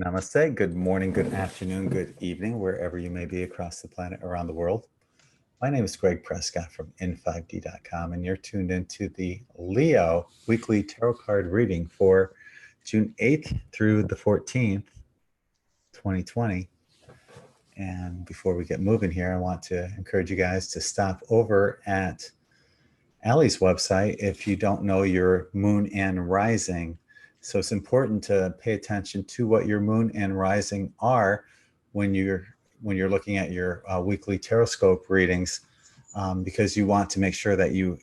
Namaste. Good morning, good afternoon, good evening, wherever you may be across the planet, around the world. My name is Greg Prescott from in5d.com, and you're tuned into the Leo weekly tarot card reading for June 8th through the 14th, 2020. And before we get moving here, I want to encourage you guys to stop over at Allie's website if you don't know your moon and rising. So it's important to pay attention to what your moon and rising are when you're looking at your weekly Taroscope readings, because you want to make sure that you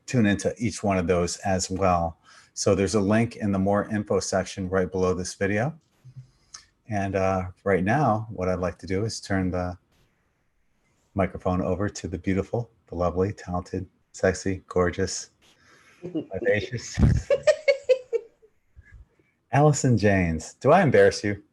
tune into each one of those as well. So there's a link in the more info section right below this video. And right now, what I'd like to do is turn the microphone over to the beautiful, the lovely, talented, sexy, gorgeous, vivacious Alison Janes. Do I embarrass you?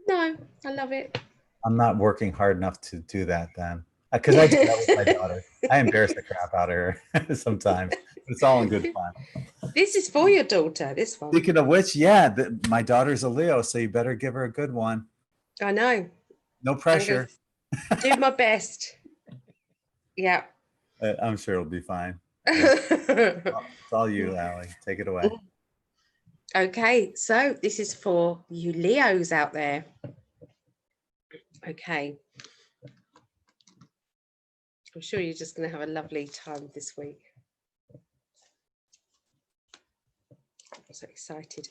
No, I love it. I'm not working hard enough to do that then. Because I do that with my daughter. I embarrass the crap out of her sometimes. But it's all in good fun. This is for your daughter, this one. Speaking of which, yeah, my daughter's a Leo, so you better give her a good one. I know. No pressure. Do my best. Yeah. I'm sure it'll be fine. It's all you, Allie. Take it away. Okay, so this is for you Leos out there. Okay. I'm sure you're just going to have a lovely time this week. I'm so excited.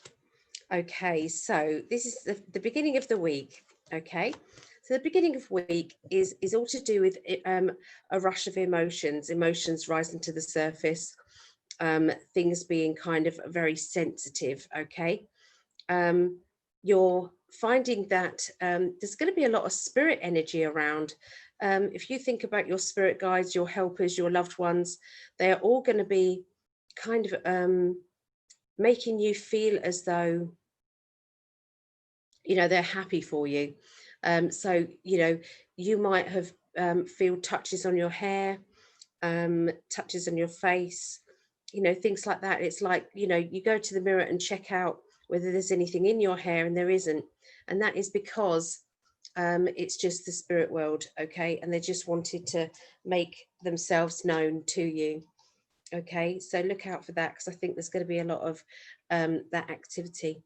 Okay, so this is the beginning of the week. Okay, so the beginning of the week is all to do with a rush of emotions rising to the surface, things being kind of very sensitive. Okay, you're finding that there's going to be a lot of spirit energy around. If you think about your spirit guides, your helpers, your loved ones, they are all going to be kind of making you feel as though, you know, they're happy for you. So, you know, you might have feel touches on your hair, touches on your face, you know, things like that. It's like, you know, you go to the mirror and check out whether there's anything in your hair, and there isn't. And that is because it's just the spirit world, okay? And they just wanted to make themselves known to you. Okay, so look out for that, because I think there's going to be a lot of that activity.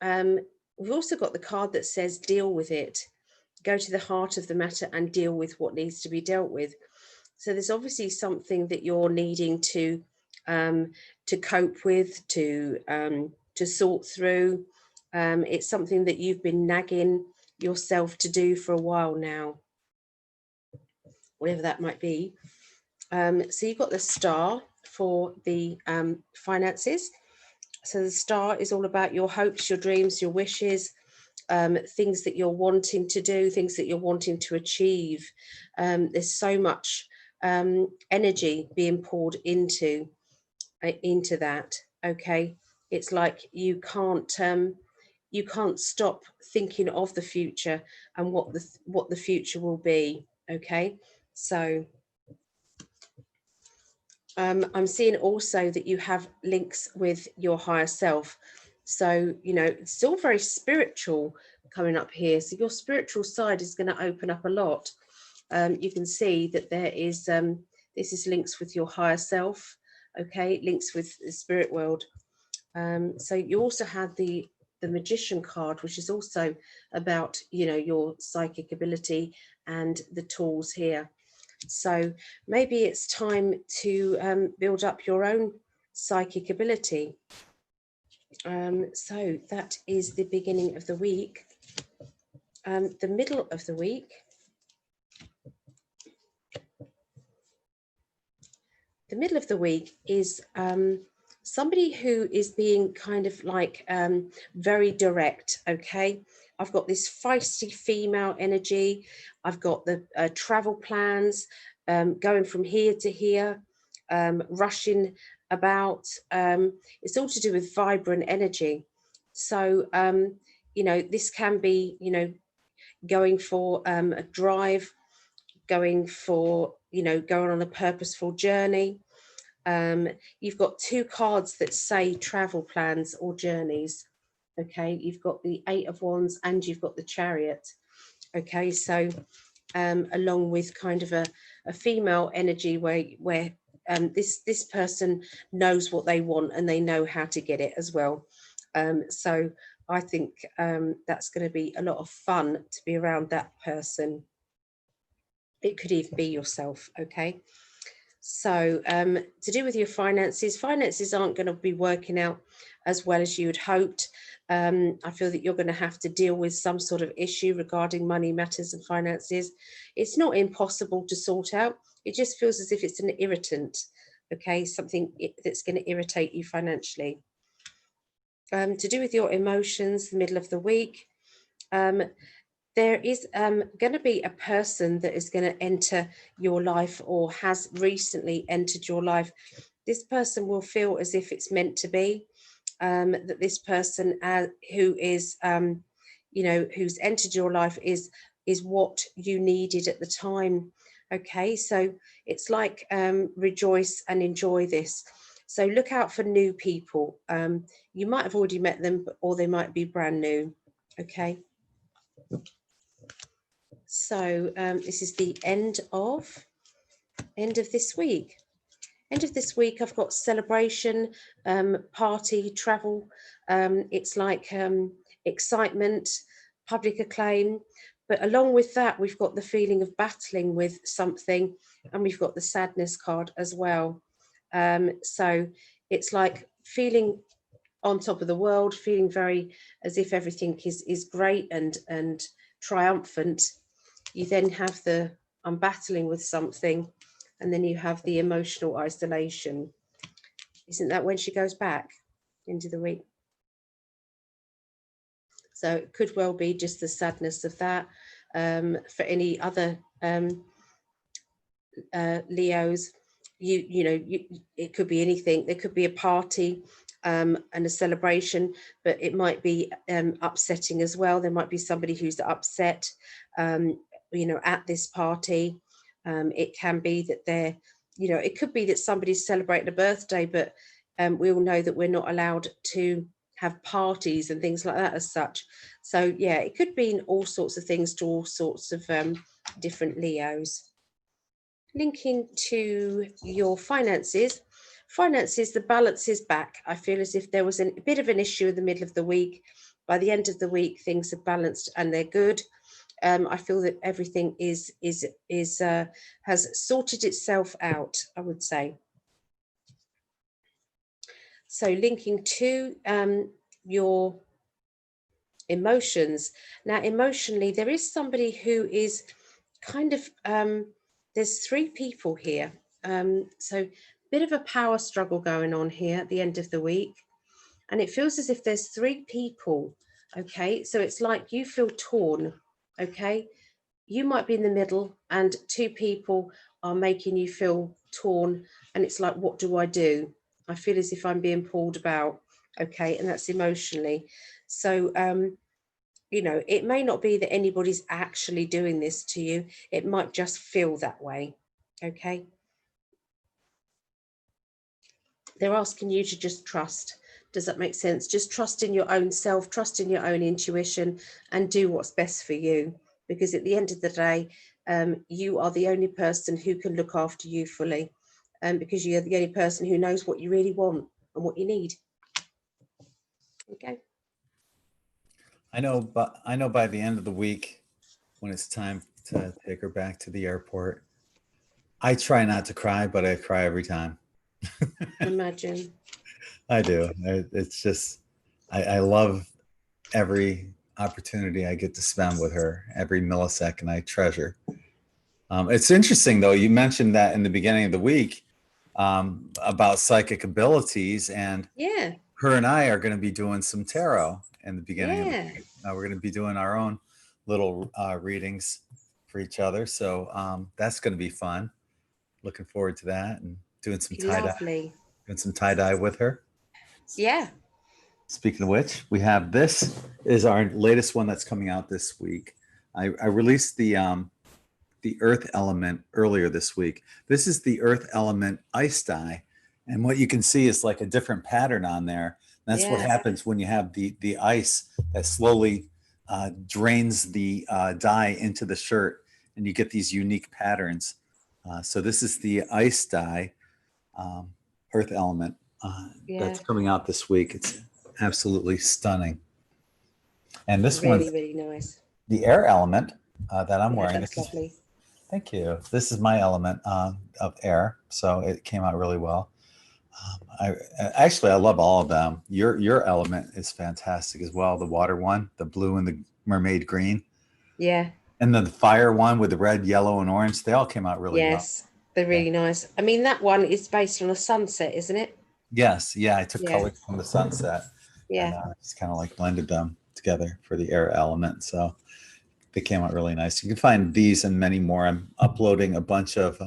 We've also got the card that says deal with it. Go to the heart of the matter and deal with what needs to be dealt with. So there's obviously something that you're needing to cope with, to sort through. It's something that you've been nagging yourself to do for a while now, whatever that might be. So you've got the star for the finances. So the star is all about your hopes, your dreams, your wishes, things that you're wanting to do, things that you're wanting to achieve. There's so much energy being poured into that. Okay, it's like you can't stop thinking of the future and what the future will be. Okay, so I'm seeing also that you have links with your higher self. So, you know, it's still very spiritual coming up here. So your spiritual side is going to open up a lot. You can see that there is, this is links with your higher self. Okay, links with the spirit world. So you also had the Magician card, which is also about, you know, your psychic ability and the tools here. So maybe it's time to build up your own psychic ability. So that is the beginning of the week. The middle of the week. The middle of the week is somebody who is being kind of like very direct. Okay, I've got this feisty female energy. I've got the travel plans, going from here to here, rushing about. It's all to do with vibrant energy. So, you know, this can be, you know, going for a drive, going for, you know, going on a purposeful journey. You've got two cards that say travel plans or journeys. Okay, you've got the Eight of Wands and you've got the Chariot. Okay, so along with kind of a female energy where this person knows what they want and they know how to get it as well. So I think that's going to be a lot of fun to be around that person. It could even be yourself. Okay. So to do with your finances aren't going to be working out as well as you had hoped. I feel that you're going to have to deal with some sort of issue regarding money matters and finances. It's not impossible to sort out. It just feels as if it's an irritant, okay, something that's going to irritate you financially. To do with your emotions, the middle of the week, there is going to be a person that is going to enter your life or has recently entered your life. This person will feel as if it's meant to be, that this person who is, who's entered your life is what you needed at the time. Okay, so it's like rejoice and enjoy this. So look out for new people. You might have already met them, or they might be brand new. Okay. So this is the end of this week. End of this week, I've got celebration, party, travel. It's like excitement, public acclaim. But along with that, we've got the feeling of battling with something, and we've got the sadness card as well. So it's like feeling on top of the world, feeling very as if everything is great and triumphant. You then have the I'm battling with something, and then you have the emotional isolation. Isn't that when she goes back into the week? So it could well be just the sadness of that. For any other Leos, it could be anything. There could be a party and a celebration, but it might be upsetting as well. There might be somebody who's upset, at this party. It can be that it could be that somebody's celebrating a birthday, but we all know that we're not allowed to have parties and things like that as such. So yeah, it could be in all sorts of things to all sorts of different Leos. Linking to your finances, the balance is back. I feel as if there was a bit of an issue in the middle of the week. By the end of the week, things are balanced and they're good. I feel that everything has sorted itself out, I would say. So linking to your emotions. Now, emotionally, there is somebody who is kind of, there's three people here. So bit of a power struggle going on here at the end of the week. And it feels as if there's three people, okay? So it's like you feel torn, okay? You might be in the middle and two people are making you feel torn. And it's like, what do I do? I feel as if I'm being pulled about, okay? And that's emotionally. So, it may not be that anybody's actually doing this to you. It might just feel that way, okay? They're asking you to just trust. Does that make sense? Just trust in your own self, trust in your own intuition, and do what's best for you. Because at the end of the day, you are the only person who can look after you fully, because you're the only person who knows what you really want and what you need. Okay. I know by the end of the week, when it's time to take her back to the airport, I try not to cry, but I cry every time. Imagine. I do. It's just, I love every opportunity I get to spend with her. Every millisecond I treasure. It's interesting, though. You mentioned that in the beginning of the week about psychic abilities, and Yeah. her and I are going to be doing some tarot in the beginning of the Yeah. week. We're going to be doing our own little readings for each other. So that's going to be fun. Looking forward to that, and doing some Lovely. tie-dye with her. Yeah. Speaking of which, we have this is our latest one that's coming out this week. I released the earth element earlier this week. This is the earth element ice dye. And what you can see is like a different pattern on there That's what Yeah, happens when you have the ice that slowly drains the dye into the shirt, and you get these unique patterns. So this is the ice dye, um, earth element, yeah, that's coming out this week. It's absolutely stunning. And this one's really, really nice. the air element that I'm Yeah, wearing. that's This is, lovely. thank you. This is my element of air, so it came out really well. I actually I love all of them. Your element is fantastic as well. The water one, the blue and the mermaid green, Yeah, and then the fire one with the red, yellow, and orange. They all came out really well. yes, they're Yeah. really nice. I mean, that one is based on a sunset, isn't it? Yes. Yeah. I took Yeah, colors from the sunset and yeah, just kind of like blended them together for the air element. So they came out really nice. You can find these and many more. I'm uploading a bunch of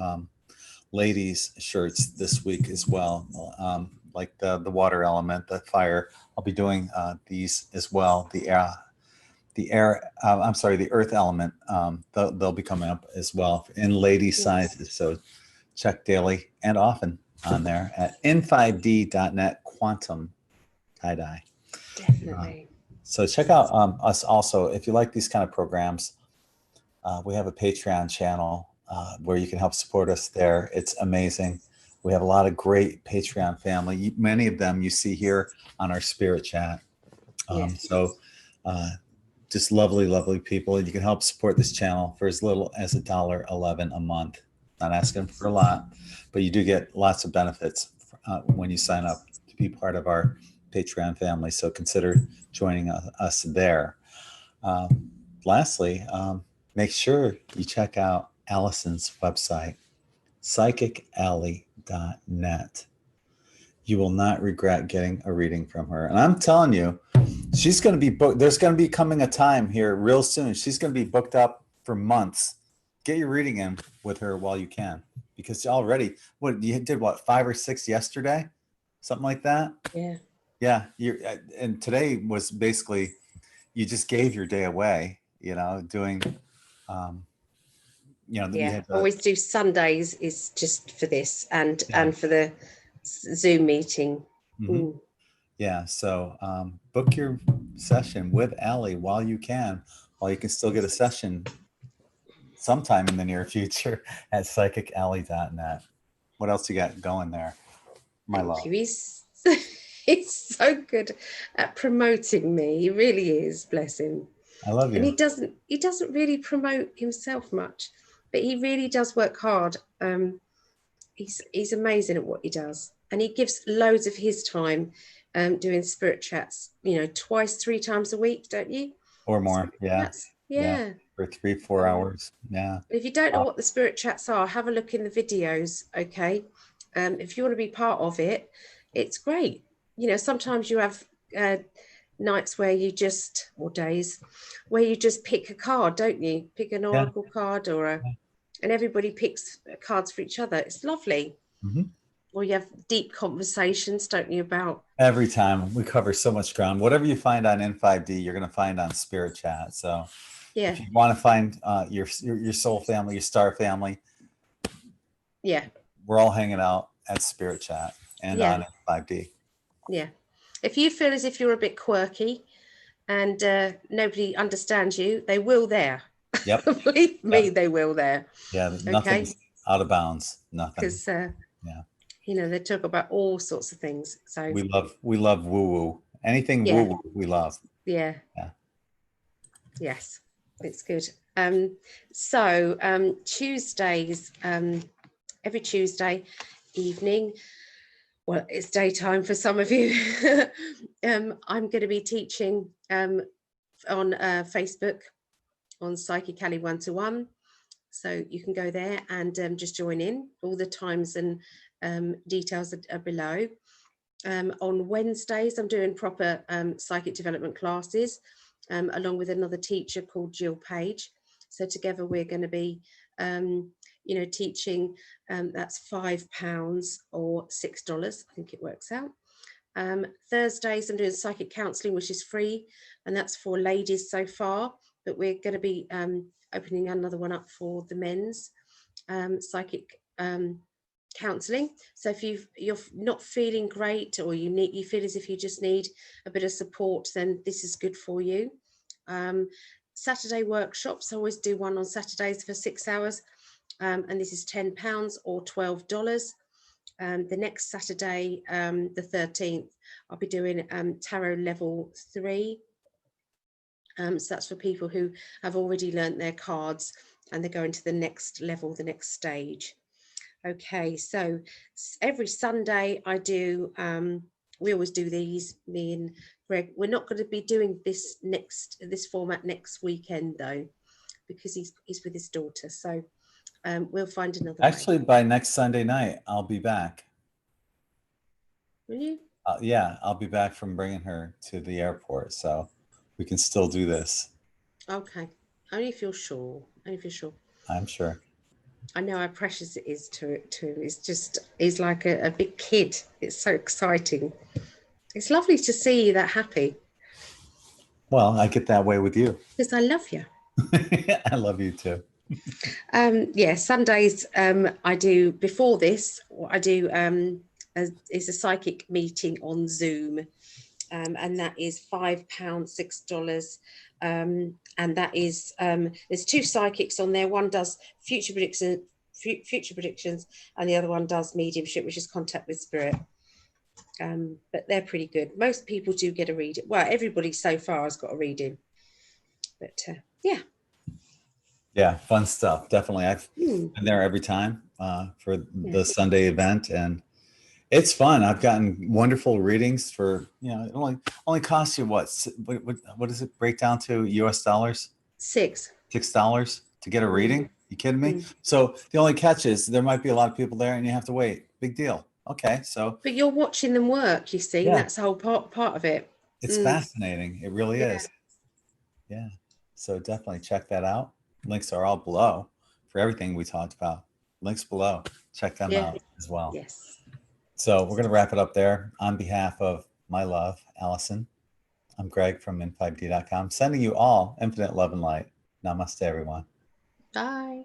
ladies shirts this week as well, like the water element, the fire. I'll be doing these as well. I'm sorry, the earth element. They'll be coming up as well in lady yes, sizes. So check daily and often on there at n5d.net quantum tie dye. definitely. So check out us also if you like these kind of programs. We have a Patreon channel where you can help support us there. It's amazing. We have a lot of great Patreon family. Many of them you see here on our spirit chat. Yes, So just lovely, lovely people. You can help support this channel for as little as $1.11 a month. Not asking for a lot, but you do get lots of benefits when you sign up to be part of our Patreon family. So consider joining us there. Lastly, make sure you check out Alison's website, psychicalley.net. You will not regret getting a reading from her. And I'm telling you, she's going to be booked. There's going to be coming a time here real soon. She's going to be booked up for months. Get your reading in with her while you can, because already, what you did, what, 5 or 6 yesterday, something like that. yeah, Yeah, and today was basically you just gave your day away. Doing, um, you yeah. had to, Always do Sundays is just for this yeah. and for the Zoom meeting. Mhm. Mm. Yeah, so book your session with Allie while you can still get a session sometime in the near future at psychicalley.net. What else you got going there, my Thank love? you. He's so good at promoting me. He really is, bless him. I love And you. he doesn't really promote himself much, but he really does work hard. He's amazing at what he does, and he gives loads of his time doing spirit chats. Twice, 3 times a week, don't you? Or more. Spirit Yeah. chats, Yeah. yeah. For 3-4 Um, hours. Yeah. if you don't know Uh, what the spirit chats are, have a look in the videos, okay? If you want to be part of it, it's great. Sometimes you have nights where you just, or days, where you just pick a card, don't you? Pick an yeah. oracle card and everybody picks cards for each other. It's lovely. Mhm. Or you have deep conversations, don't you, about, Every time we cover so much ground. Whatever you find on N5D, you're going to find on Spirit Chat. So yeah, if you want to find your soul family, your star family, yeah, we're all hanging out at Spirit Chat and yeah, on N5D. yeah. If you feel as if you're a bit quirky and nobody understands you, they will there. Yep. Believe me, Yep. they will there. Yeah. Okay, Nothing's out of bounds. Nothing. because Yeah. they talk about all sorts of things. So We love woo woo. Anything woo yeah, woo, we love. yeah, Yeah. yes, it's good. Tuesdays, every Tuesday evening, well, it's daytime for some of you. I'm going to be teaching on Facebook on Psychic Alley 1-to-1. So you can go there and just join in. All the times and details are below. On Wednesdays, I'm doing proper psychic development classes along with another teacher called Jill Page. So together we're going to be, teaching. That's £5 or $6. I think it works out. Thursdays, I'm doing psychic counselling, which is free, and that's for ladies so far. But we're going to be opening another one up for the men's psychic counselling. So if you're not feeling great, or you feel as if you just need a bit of support, then this is good for you. Saturday workshops, I always do one on Saturdays for 6 hours, and this is £10 or $12. The next Saturday, the 13th, I'll be doing tarot level 3. So that's for people who have already learnt their cards and they're going to the next level, the next stage. Okay, so every Sunday I do, we always do these, me and Greg. We're not going to be doing this format next weekend though, because he's with his daughter. So we'll find another way. Actually, by next Sunday night, I'll be back. Will you? Yeah, I'll be back from bringing her to the airport, so we can still do this. Okay, only if you're sure. Only if you're sure. I'm sure. I know how precious it is to he's like a big kid. It's so exciting. It's lovely to see you that happy. Well, I get that way with you. Because I love you. I love you too. Yeah, Sundays I do, before this, what I do is a psychic meeting on Zoom. And that is £5, $6. And that is, there's 2 psychics on there. One does future predictions, and the other one does mediumship, which is contact with spirit. But they're pretty good. Most people do get a reading. Well, everybody so far has got a reading. But yeah. Yeah, fun stuff. Definitely. I've been there every time for the Sunday event, and it's fun. I've gotten wonderful readings for, it only costs you what does it break down to, US dollars? $6 to get a reading. You kidding me? So the only catch is there might be a lot of people there and you have to wait. Big deal. Okay, so. But you're watching them work, you see. Yeah. That's the whole part of it. It's fascinating. It really is. Yeah. So definitely check that out. Links are all below for everything we talked about. Links below. Check them out as well. Yes. So we're going to wrap it up there. On behalf of my love, Alison, I'm Greg from in5d.com, sending you all infinite love and light. Namaste, everyone. Bye.